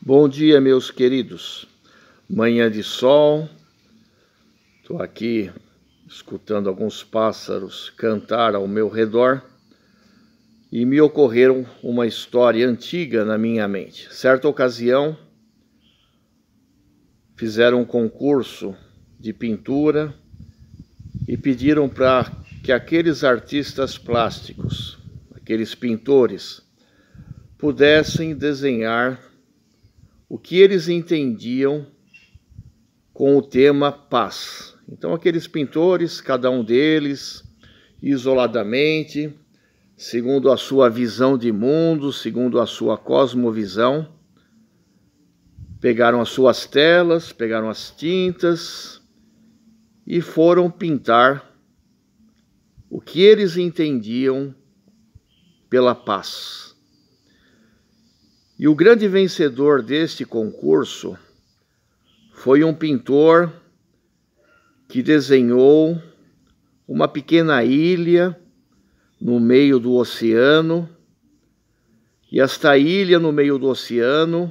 Bom dia, meus queridos. Manhã de sol. Estou aqui escutando alguns pássaros cantar ao meu redor e me ocorreram uma história antiga na minha mente. Certa ocasião, fizeram um concurso de pintura e pediram para que aqueles artistas plásticos, aqueles pintores, pudessem desenhar o que eles entendiam com o tema paz. Então aqueles pintores, cada um deles, isoladamente, segundo a sua visão de mundo, segundo a sua cosmovisão, pegaram as suas telas, pegaram as tintas e foram pintar o que eles entendiam pela paz. E o grande vencedor deste concurso foi um pintor que desenhou uma pequena ilha no meio do oceano, e esta ilha no meio do oceano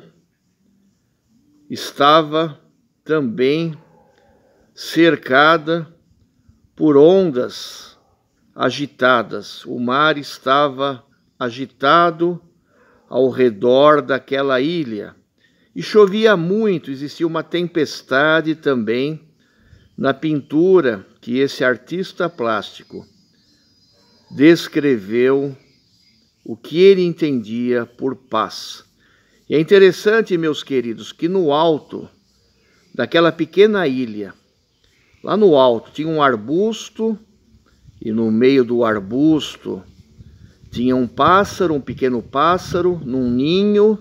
estava também cercada por ondas agitadas. O mar estava agitado ao redor daquela ilha e chovia muito, existia uma tempestade também na pintura que esse artista plástico descreveu o que ele entendia por paz. E é interessante, meus queridos, que no alto daquela pequena ilha, lá no alto, tinha um arbusto, e no meio do arbusto tinha um pássaro, um pequeno pássaro, num ninho,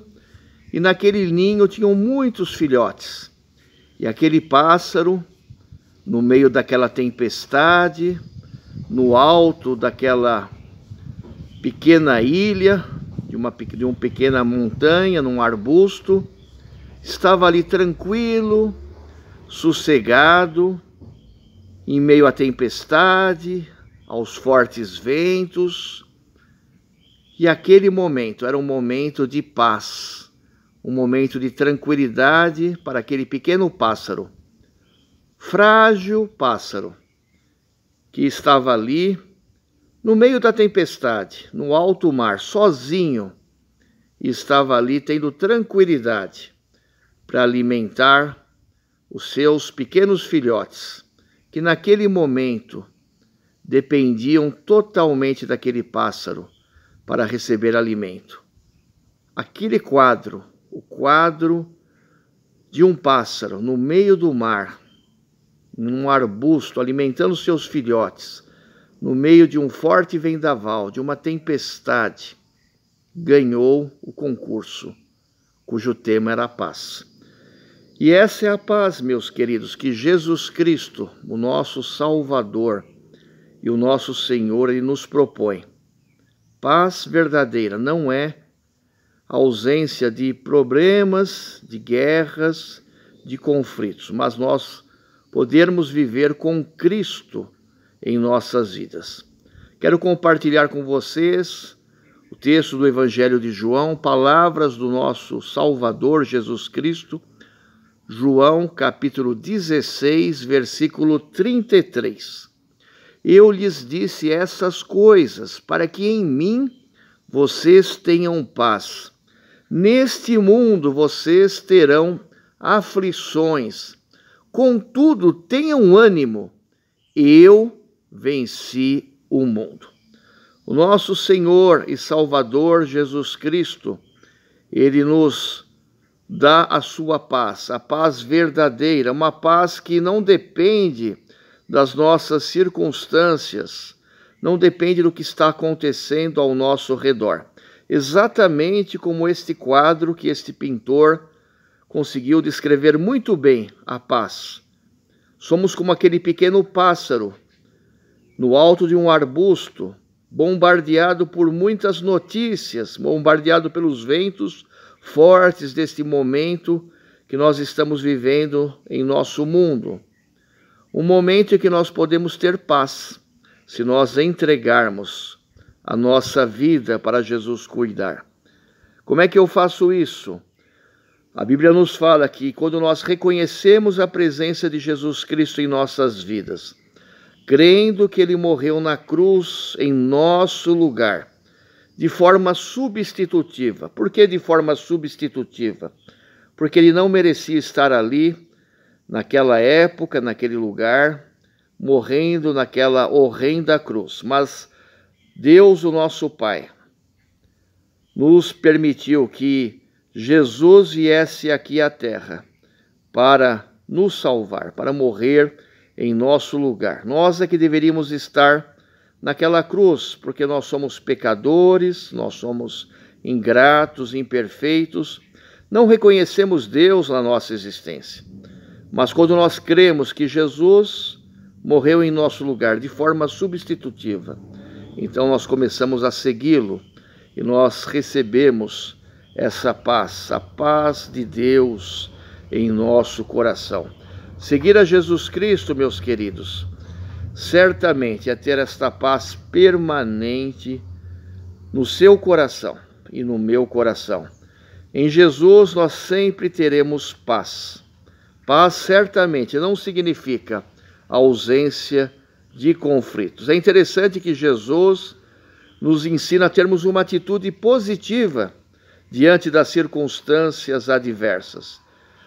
e naquele ninho tinham muitos filhotes. E aquele pássaro, no meio daquela tempestade, no alto daquela pequena ilha, de uma pequena montanha, num arbusto, estava ali tranquilo, sossegado, em meio à tempestade, aos fortes ventos. E aquele momento era um momento de paz, um momento de tranquilidade para aquele pequeno pássaro, frágil pássaro, que estava ali no meio da tempestade, no alto mar, sozinho, e estava ali tendo tranquilidade para alimentar os seus pequenos filhotes, que naquele momento dependiam totalmente daquele pássaro para receber alimento. Aquele quadro, o quadro de um pássaro no meio do mar, num arbusto, alimentando seus filhotes, no meio de um forte vendaval, de uma tempestade, ganhou o concurso, cujo tema era a paz. E essa é a paz, meus queridos, que Jesus Cristo, o nosso Salvador e o nosso Senhor, Ele nos propõe. Paz verdadeira não é a ausência de problemas, de guerras, de conflitos, mas nós podermos viver com Cristo em nossas vidas. Quero compartilhar com vocês o texto do Evangelho de João, palavras do nosso Salvador Jesus Cristo, João capítulo 16, versículo 33. Eu lhes disse essas coisas para que em mim vocês tenham paz. Neste mundo vocês terão aflições. Contudo, tenham ânimo. Eu venci o mundo. O nosso Senhor e Salvador Jesus Cristo, Ele nos dá a sua paz, a paz verdadeira, uma paz que não depende das nossas circunstâncias, não depende do que está acontecendo ao nosso redor. Exatamente como este quadro que este pintor conseguiu descrever muito bem a paz. Somos como aquele pequeno pássaro no alto de um arbusto, bombardeado por muitas notícias, bombardeado pelos ventos fortes deste momento que nós estamos vivendo em nosso mundo. Um momento em que nós podemos ter paz, se nós entregarmos a nossa vida para Jesus cuidar. Como é que eu faço isso? A Bíblia nos fala que quando nós reconhecemos a presença de Jesus Cristo em nossas vidas, crendo que Ele morreu na cruz em nosso lugar, de forma substitutiva. Por que de forma substitutiva? Porque Ele não merecia estar ali, naquela época, naquele lugar, morrendo naquela horrenda cruz. Mas Deus, o nosso Pai, nos permitiu que Jesus viesse aqui à terra para nos salvar, para morrer em nosso lugar. Nós é que deveríamos estar naquela cruz, porque nós somos pecadores, nós somos ingratos, imperfeitos, não reconhecemos Deus na nossa existência. Mas quando nós cremos que Jesus morreu em nosso lugar de forma substitutiva, então nós começamos a segui-lo e nós recebemos essa paz, a paz de Deus em nosso coração. Seguir a Jesus Cristo, meus queridos, certamente é ter esta paz permanente no seu coração e no meu coração. Em Jesus nós sempre teremos paz. Paz certamente não significa ausência de conflitos. É interessante que Jesus nos ensina a termos uma atitude positiva diante das circunstâncias adversas.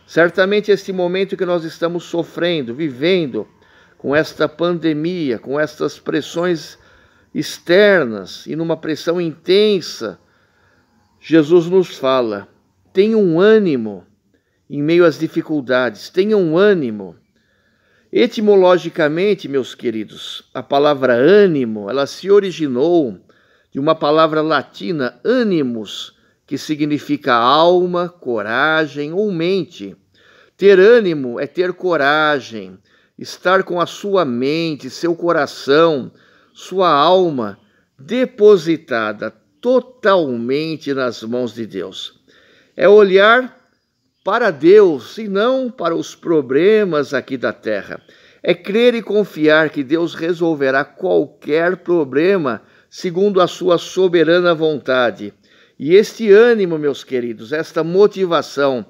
Certamente este momento que nós estamos sofrendo, vivendo com esta pandemia, com estas pressões externas e numa pressão intensa, Jesus nos fala: tenham ânimo em meio às dificuldades, tenham ânimo. Etimologicamente, meus queridos, a palavra ânimo, ela se originou de uma palavra latina, animus, que significa alma, coragem ou mente. Ter ânimo é ter coragem, estar com a sua mente, seu coração, sua alma depositada totalmente nas mãos de Deus. É olhar para Deus e não para os problemas aqui da terra. É crer e confiar que Deus resolverá qualquer problema segundo a sua soberana vontade. E este ânimo, meus queridos, esta motivação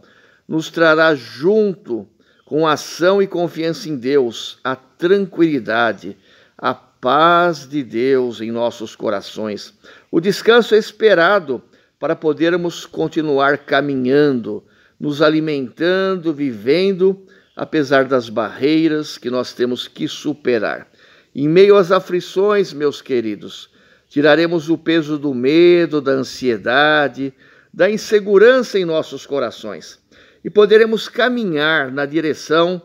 nos trará junto com ação e confiança em Deus, a tranquilidade, a paz de Deus em nossos corações. O descanso é esperado para podermos continuar caminhando, nos alimentando, vivendo, apesar das barreiras que nós temos que superar. Em meio às aflições, meus queridos, tiraremos o peso do medo, da ansiedade, da insegurança em nossos corações e poderemos caminhar na direção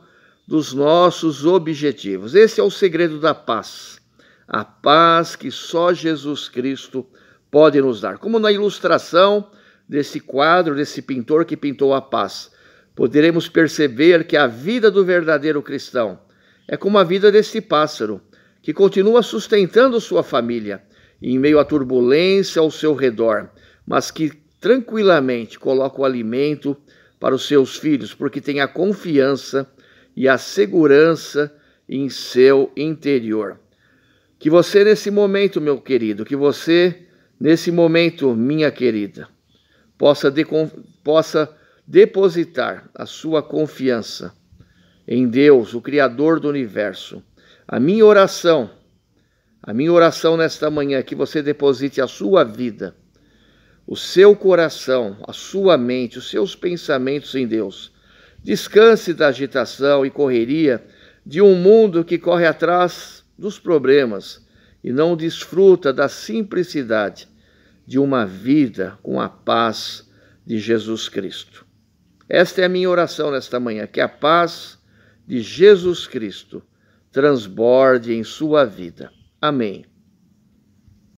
dos nossos objetivos. Esse é o segredo da paz, a paz que só Jesus Cristo pode nos dar. Como na ilustração desse quadro, desse pintor que pintou a paz, poderemos perceber que a vida do verdadeiro cristão é como a vida desse pássaro, que continua sustentando sua família em meio à turbulência ao seu redor, mas que tranquilamente coloca o alimento para os seus filhos, porque tem a confiança e a segurança em seu interior. Que você nesse momento, meu querido, que você nesse momento, minha querida, possa depositar a sua confiança em Deus, o Criador do universo. A minha oração nesta manhã é que você deposite a sua vida, o seu coração, a sua mente, os seus pensamentos em Deus. Descanse da agitação e correria de um mundo que corre atrás dos problemas e não desfruta da simplicidade de uma vida com a paz de Jesus Cristo. Esta é a minha oração nesta manhã, que a paz de Jesus Cristo transborde em sua vida. Amém.